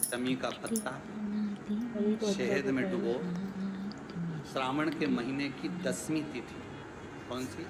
शमी का पत्ता शहद में डुबो, श्रावण के महीने की 10वीं तिथि, कौन सी?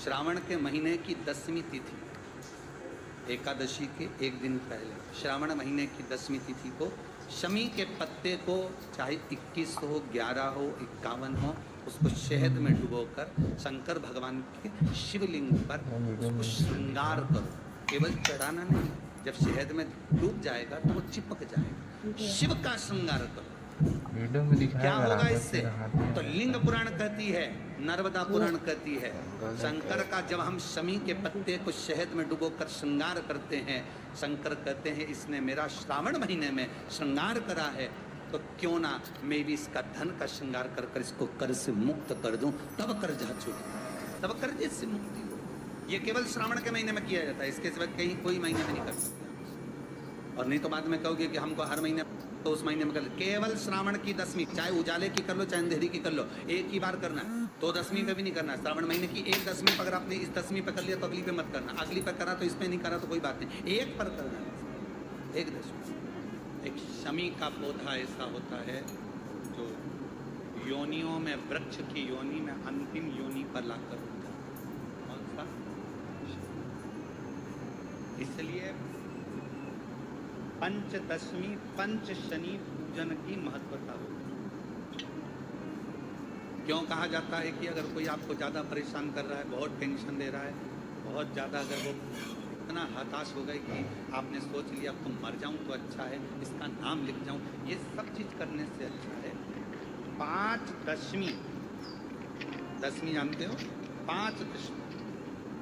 श्रावण के महीने की 10वीं तिथि, एकादशी के एक दिन पहले श्रावण महीने की 10वीं तिथि को शमी के पत्ते को, चाहे 21 हो, 11 हो, 51 हो, उसको शहद में डुबोकर शंकर भगवान के शिवलिंग पर उसको श्रृंगार करो। केवल चढ़ाना नहीं, जब शहद में डूब जाएगा तो वो चिपक जाएगा। शिव का श्रृंगार करो। वीडियो में दिखाया क्या होगा इससे? तो लिंग पुराण कहती है, नर्मदा पुराण कहती है, शंकर का जब हम शमी के पत्ते को शहद में डुबोकर श्रृंगार करते हैं, शंकर कहते हैं इसने मेरा श्रावण महीने में श्रृंगार करा है, तो क्यों ना मैं भी इसका धन का श्रृंगार कर कर इसको कर्ज से मुक्त कर दूं, तब कर्जा छूटे, तब कर्जे से मुक्ति हो। ये केवल श्रावण के महीने में किया जाता है, इसके सिवा कहीं कोई महीने में नहीं कर सकते। और नहीं तो बाद में कहोगे कि हमको हर महीने, तो उस महीने में कर, केवल श्रावण की 10वीं, चाहे उजाले की कर लो चाहे अंधेरी की कर लो, एक ही बार करना है। तो 10वीं पे भी नहीं करना है, श्रावण महीने की एक 10वीं पर अगर आपने इस 10वीं पे कर लिया तो अगली पे मत करना, अगली पे करा तो इस पे नहीं करा तो कोई बात नहीं, एक पर करना है, एक 10वीं। एक शमी का पौधा ऐसा होता है जो योनियों में, वृक्ष की योनि में अंतिम योनि पर लाकर होता है। कौन सा? इसलिए पंचदशमी पंच शनि पूजन की महत्वता होती है। क्यों कहा जाता है कि अगर कोई आपको ज़्यादा परेशान कर रहा है, बहुत टेंशन दे रहा है, बहुत ज़्यादा, अगर वो इतना हताश हो गए कि आपने सोच लिया अब तुम मर जाऊं तो अच्छा है, इसका नाम लिख जाऊं, ये सब चीज़ करने से अच्छा है 5 दशमी, 10वीं जानते हो, 5 दशमी,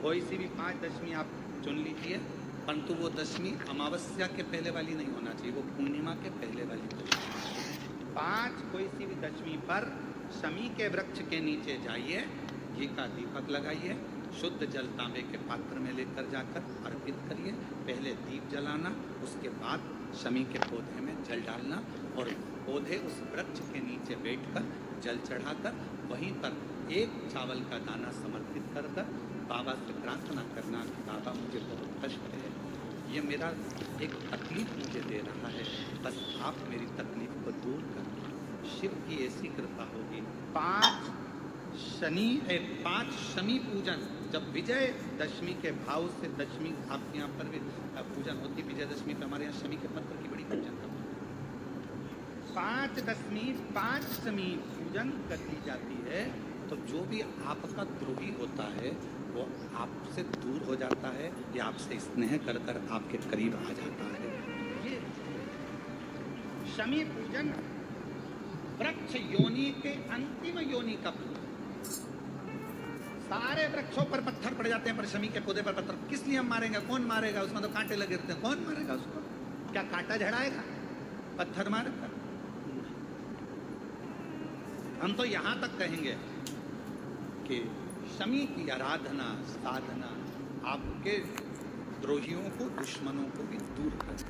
कोई सी भी 5 दशमी आप चुन लीजिए, परंतु वो 10वीं अमावस्या के पहले वाली नहीं होना चाहिए, वो पूर्णिमा के पहले वाली दशमी। 5 कोई सी भी दशमी पर शमी के वृक्ष के नीचे जाइए, घी का दीपक लगाइए, शुद्ध जल तांबे के पात्र में लेकर जाकर अर्पित करिए, पहले दीप जलाना, उसके बाद शमी के पौधे में जल डालना, और पौधे उस वृक्ष के नीचे बैठकर जल चढ़ाकर वहीं पर एक चावल का दाना समर्पित कर कर बाबा से प्रार्थना करना कि बाबा मुझे बहुत कष्ट है, ये मेरा एक तकलीफ मुझे दे रहा है, बस आप मेरी तकलीफ को दूर कर दो, शिव की ऐसी कृपा होगी। 5 शमी पूजन, जब विजय दशमी के भाव से, दशमी आपके यहाँ पर भी पूजन होती, विजयदशमी पे हमारे यहाँ शमी के पत्र की बड़ी पूजन करते हैं। 5 दशमी 5 शमी पूजन कर ली जाती है, तो जो भी आपका द्रोही होता है वो आपसे दूर हो जाता है, या आपसे स्नेह कर कर आपके करीब आ जाता है। ये शमी पूजन वृक्ष योनि के अंतिम योनि का पूजन। सारे वृक्षों पर पत्थर पड़ जाते हैं, पर शमी के पौधे पर पत्थर किस लिए हम मारेंगे? कौन मारेगा? उसमें तो कांटे लगे रहते हैं, कौन मारेगा उसको? क्या कांटा झड़ाएगा? पत्थर मारेगा? हम तो यहां तक कहेंगे कि शमी की आराधना, साधना आपके द्रोहियों को, दुश्मनों को भी दूर करे।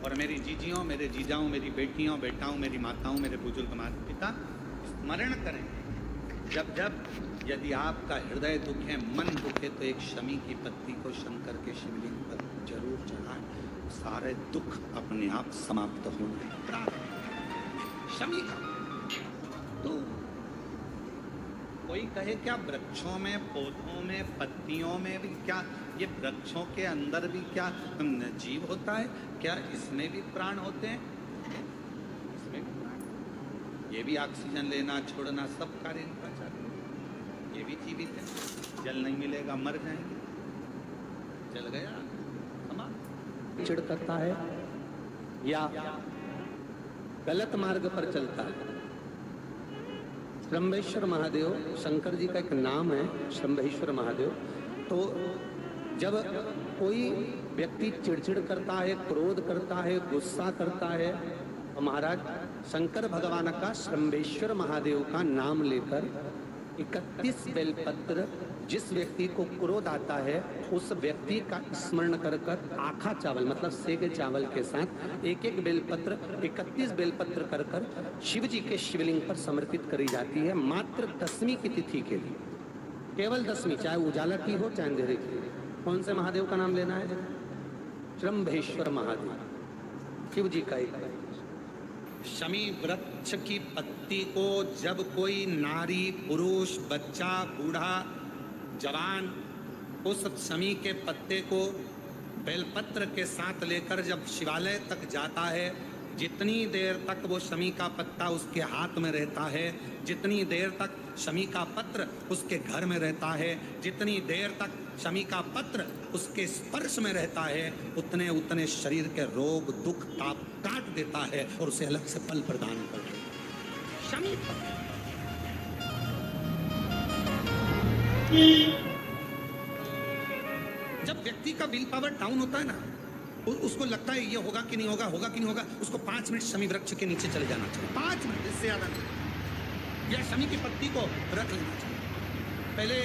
और मेरी जीजियों, मेरे जीजाओं, मेरी बेटियों, बेटाओं, मेरी माताओं, मेरे बुजुर्ग माता पिता स्मरण करें, जब जब यदि आपका हृदय दुख है, मन दुख है, तो एक शमी की पत्ती को शंकर के शिवलिंग पर जरूर चढ़ाएं, सारे दुख अपने आप समाप्त होंगे। शमी का तो कोई कहे क्या वृक्षों में, पौधों में, पत्तियों में भी क्या, ये वृक्षों के अंदर भी क्या जीव होता है? क्या इसमें भी प्राण होते हैं? इसमें भी प्राण, ये भी ऑक्सीजन लेना, छोड़ना, सब कार्य इनका चालू है, ये भी जीवित है। जल नहीं मिलेगा मर जाएंगे, जल गया समाप्त। चिड़ करता है या गलत मार्ग पर चलता है। शंभेश्वर महादेव शंकर जी का एक नाम है, शंभेश्वर महादेव। तो जब कोई व्यक्ति चिड़चिड़ करता है, क्रोध करता है, गुस्सा करता है, तो महाराज शंकर भगवान का, शंभेश्वर महादेव का नाम लेकर 31 बेलपत्र, जिस व्यक्ति को क्रोध आता है उस व्यक्ति का स्मरण कर कर आखा चावल, मतलब सेके चावल के साथ एक एक बेलपत्र, 31 बेलपत्र कर कर शिव जी के शिवलिंग पर समर्पित करी जाती है, मात्र 10वीं की तिथि के लिए, केवल 10वीं, चाहे उजाला की हो चाहे अंधेरे की। कौन से महादेव का नाम लेना है? शंभेश्वर महादेव। शिव जी का ही। शमी वृक्ष की पत्ती को जब कोई नारी, पुरुष, बच्चा, बूढ़ा, जवान उस शमी के पत्ते को बेलपत्र के साथ लेकर जब शिवालय तक जाता है, जितनी देर तक वो शमी का पत्ता उसके हाथ में रहता है, जितनी देर तक शमी का पत्र उसके घर में रहता है, जितनी देर तक शमी का पत्र उसके स्पर्श में रहता है, उतने उतने शरीर के रोग, दुख, ताप काट देता है और उसे अलग से फल प्रदान करता है। शमी पत्र जब व्यक्ति का विल पावर डाउन होता है ना, उसको लगता है ये होगा कि नहीं होगा, होगा कि नहीं होगा, उसको 5 मिनट शमी वृक्ष के नीचे चले जाना चाहिए। 5 मिनट, इससे ज्यादा नहीं। या शमी की पत्ती को रख लेना चाहिए। पहले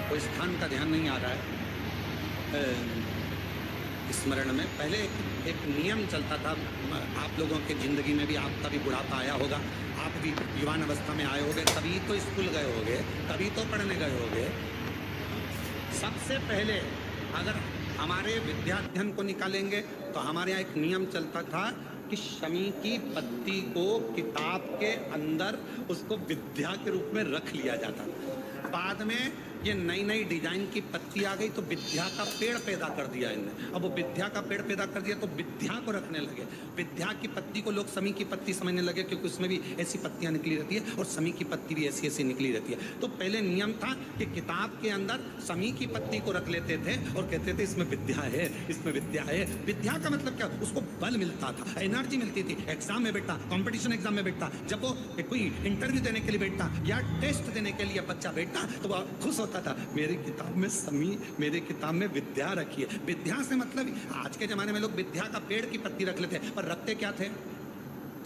कोई स्थान का ध्यान नहीं आ रहा है स्मरण में। पहले एक नियम चलता था, आप लोगों के जिंदगी में भी, आपका भी बुढ़ापा आया होगा, आप भी युवान अवस्था में आए होंगे, तभी तो स्कूल गए होंगे, तभी तो पढ़ने गए होंगे। सबसे पहले अगर हमारे विद्याध्ययन को निकालेंगे तो हमारे यहाँ एक नियम चलता था कि शमी की पत्ती को किताब के अंदर उसको विद्या के रूप में रख लिया जाता था। बाद में ये नई नई डिजाइन की पत्ती आ गई तो विद्या का पेड़ पैदा कर दिया इन्होंने। अब वो विद्या का पेड़ पैदा कर दिया तो विद्या को रखने लगे। विद्या की पत्ती को लोग शमी की पत्ती समझने लगे, क्योंकि उसमें भी ऐसी पत्तियां निकली रहती है और शमी की पत्ती भी ऐसी ऐसी निकली रहती है। तो पहले नियम था कि किताब के अंदर शमी की पत्ती को रख लेते थे और कहते थे इसमें विद्या है, इसमें विद्या है। विद्या का मतलब क्या, उसको बल मिलता था, एनर्जी मिलती थी। एग्जाम में बैठता, कॉम्पिटिशन एग्जाम में बैठता, जब वो कोई इंटरव्यू देने के लिए बैठता या टेस्ट देने के लिए बच्चा बैठता तो वो खुश होता था, मेरी किताब में शमी, मेरी किताब में विद्या रखी है। विद्या से मतलब, आज के जमाने में लोग विद्या का पेड़ की पत्ती रख लेते, पर रखते क्या थे,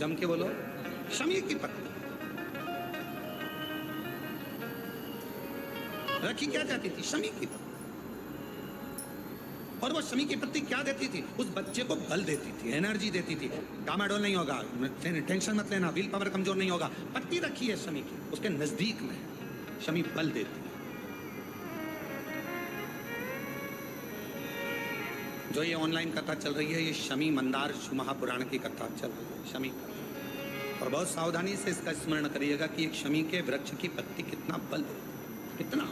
जम के बोलो, शमी की पत्ती रखी क्या जाती थी, शमी की पत्ती। और वो शमी की पत्ती क्या देती थी, उस बच्चे को बल देती थी, एनर्जी देती थी। डामाडोल नहीं होगा, टेंशन मत लेना, विल पावर कमजोर नहीं होगा। पत्ती रखी है शमी की, उसके नजदीक में शमी बल देती है। जो ये ऑनलाइन कथा चल रही है, ये शमी मंदार महापुराण की कथा चल रही है, शमी का। और बहुत सावधानी से इसका स्मरण करिएगा कि एक शमी के वृक्ष की पत्ती कितना बल देती है, कितना।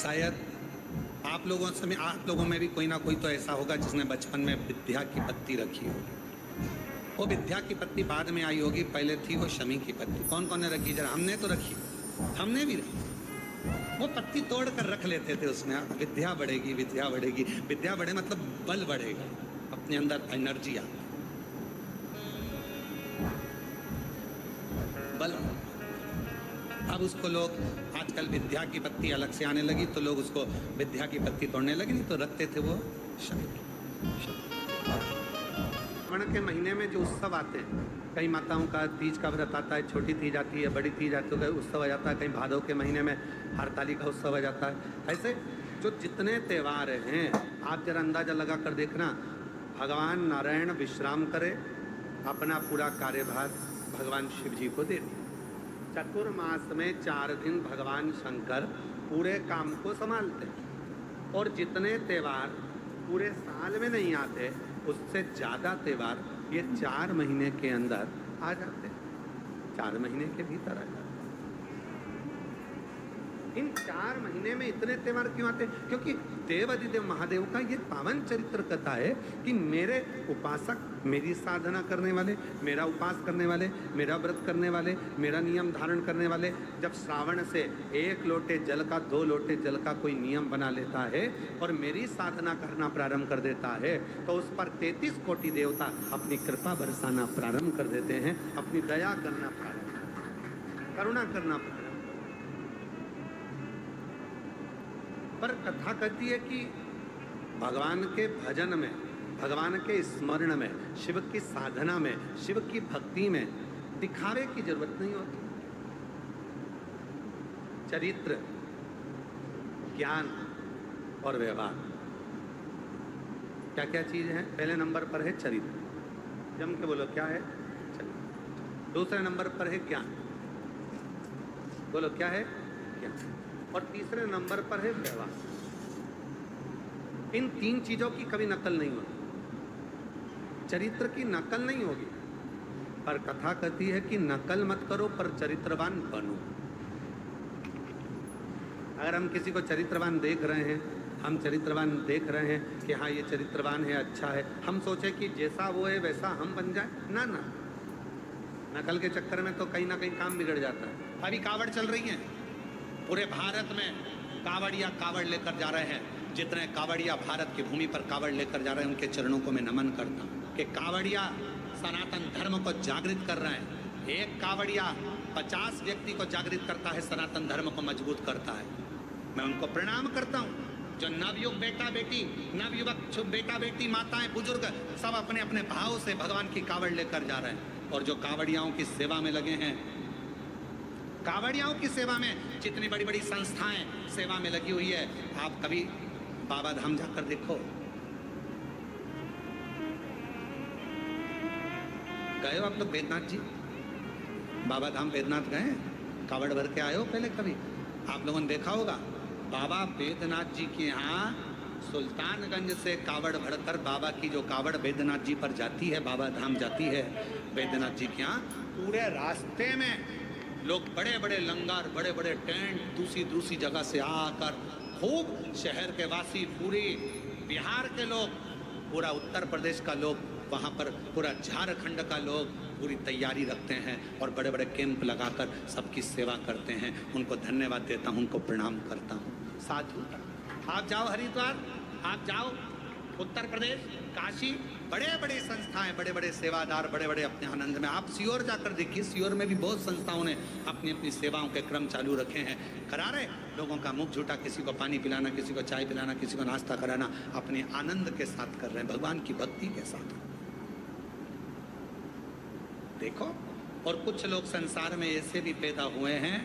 शायद आप लोगों में भी कोई ना कोई तो ऐसा होगा जिसने बचपन में विद्या की पत्ती रखी होगी। वो विद्या की पत्ती बाद में आई होगी, पहले थी वो शमी की पत्ती। कौन कौन ने रखी, जरा हमने तो रखी, हमने भी रखी। वो पत्ती तोड़ कर रख लेते थे, उसमें विद्या बढ़ेगी, विद्या बढ़ेगी। विद्या बढ़े मतलब बल बढ़ेगा, अपने अंदर एनर्जी आ, बल। अब उसको लोग, आजकल विद्या की पत्ती अलग से आने लगी तो लोग उसको विद्या की पत्ती तोड़ने लगे, नहीं तो रखते थे वो शमी। श्रावण के महीने में जो उत्सव आते हैं, कई माताओं का तीज का व्रत आता है, छोटी तीज आती है, बड़ी तीज आती है, उत्सव आ जाता है। कहीं भादव के महीने में हरताली का उत्सव आ जाता है। ऐसे जो जितने त्यौहार हैं, आप जरा अंदाजा लगा कर देखना, भगवान नारायण विश्राम करे, अपना पूरा कार्यभार भगवान शिव जी को दे। चतुर्मास में 4 दिन भगवान शंकर पूरे काम को संभालते हैं। और जितने त्यौहार पूरे साल में नहीं आते, उससे ज़्यादा त्यौहार ये 4 महीने के अंदर आ जाते हैं, 4 महीने के भीतर आ जाते हैं। इन 4 महीने में इतने त्यौहार क्यों आते हैं? क्योंकि देव अधिदेव महादेव का ये पावन चरित्र कथा है कि मेरे उपासक, मेरी साधना करने वाले, मेरा उपास करने वाले, मेरा व्रत करने वाले, मेरा नियम धारण करने वाले, जब श्रावण से 1 लोटे जल का, 2 लोटे जल का कोई नियम बना लेता है और मेरी साधना करना प्रारंभ कर देता है, तो उस पर 33 कोटि देवता अपनी कृपा बरसाना प्रारंभ कर देते हैं, अपनी दया करना प्रारंभ, करुणा करना प्रारंभ। पर कथा कहती है कि भगवान के भजन में, भगवान के स्मरण में, शिव की साधना में, शिव की भक्ति में दिखावे की जरूरत नहीं होती। चरित्र, ज्ञान और व्यवहार, क्या क्या चीज है? पहले नंबर पर है चरित्र, जम के बोलो क्या है? चरित्र। दूसरे नंबर पर है ज्ञान, बोलो क्या है? क्या? और तीसरे नंबर पर है व्यवहार। इन 3 चीजों की कभी नकल नहीं होगी। चरित्र की नकल नहीं होगी, पर कथा कहती है कि नकल मत करो पर चरित्रवान बनो। अगर हम किसी को चरित्रवान देख रहे हैं, हम चरित्रवान देख रहे हैं कि हाँ ये चरित्रवान है, अच्छा है, हम सोचे कि जैसा वो है वैसा हम बन जाए, ना ना, नकल के चक्कर में तो कहीं ना कहीं काम बिगड़ जाता है। अभी कावड़ चल रही है, पूरे भारत में कावड़िया कावड़ लेकर जा रहे हैं। जितने कावड़िया भारत की भूमि पर कावड़ लेकर जा रहे हैं, उनके चरणों को मैं नमन करता हूँ कि कावड़िया सनातन धर्म को जागृत कर रहे हैं। एक कावड़िया 50 व्यक्ति को जागृत करता है, सनातन धर्म को मजबूत करता है। मैं उनको प्रणाम करता हूँ। जो नवयुग बेटा बेटी, नवयुवक बेटा बेटी, माताएं, बुजुर्ग सब अपने अपने भाव से भगवान की कावड़ लेकर जा रहे हैं। और जो कावड़ियाओं की सेवा में लगे हैं, कावड़ियाओं की सेवा में जितनी बड़ी बड़ी संस्थाएं सेवा में लगी हुई है, आप कभी बाबा धाम जाकर देखो। गए हो आप लोग बैद्यनाथ जी? बाबा धाम बैद्यनाथ गए? कावड़ भर के आए हो पहले कभी? आप लोगों ने देखा होगा बाबा बैद्यनाथ जी के यहाँ सुल्तानगंज से कावड़ भरकर बाबा की जो कावड़ बैद्यनाथ जी पर जाती है, बाबा धाम जाती है बैद्यनाथ जी के यहाँ, पूरे रास्ते में लोग बड़े बड़े लंगर, बड़े बड़े टेंट दूसरी दूसरी जगह से आकर, खूब शहर के वासी, पूरी बिहार के लोग, पूरा उत्तर प्रदेश का लोग, वहाँ पर पूरा झारखंड का लोग पूरी तैयारी रखते हैं और बड़े बड़े कैंप लगाकर सबकी सेवा करते हैं। उनको धन्यवाद देता हूँ, उनको प्रणाम करता हूँ। साधु, आप जाओ हरिद्वार, आप जाओ उत्तर प्रदेश, काशी, बड़े बड़े संस्थाएं, बड़े बड़े सेवादार, बड़े बड़े अपने आनंद में। आप सीहोर जाकर देखिए, सीहोर में भी बहुत संस्थाओं ने अपनी अपनी सेवाओं के क्रम चालू रखे हैं। करा रहे लोगों का मुख झूठा, किसी को पानी पिलाना, किसी को चाय पिलाना, किसी को नाश्ता कराना, अपने आनंद के साथ कर रहे हैं, भगवान की भक्ति के साथ। देखो, और कुछ लोग संसार में ऐसे भी पैदा हुए हैं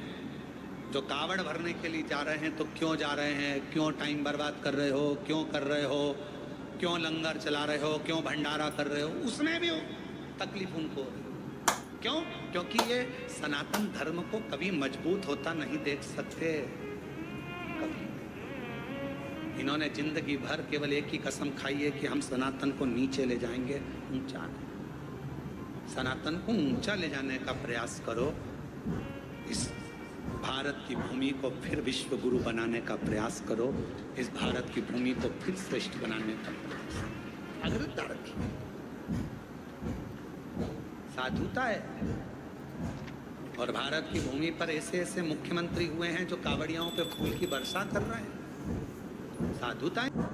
जो कावड़ भरने के लिए जा रहे हैं। तो क्यों जा रहे हैं, क्यों टाइम बर्बाद कर रहे हो, क्यों कर रहे हो, क्यों लंगर चला रहे हो, क्यों भंडारा कर रहे हो, उसमें भी तकलीफ उनको हो रही। क्यों? क्योंकि ये सनातन धर्म को कभी मजबूत होता नहीं देख सकते। कभी इन्होंने जिंदगी भर केवल एक ही कसम खाई है कि हम सनातन को नीचे ले जाएंगे, ऊंचा नहीं। सनातन को ऊंचा ले जाने का प्रयास करो। इस भारत की भूमि को फिर विश्व गुरु बनाने का प्रयास करो। इस भारत की भूमि को फिर श्रेष्ठ बनाने का प्रयास। अग्रता रखिए, साधुता है। और भारत की भूमि पर ऐसे ऐसे मुख्यमंत्री हुए हैं जो कावड़ियाओं पे फूल की वर्षा कर रहे हैं। साधुता है।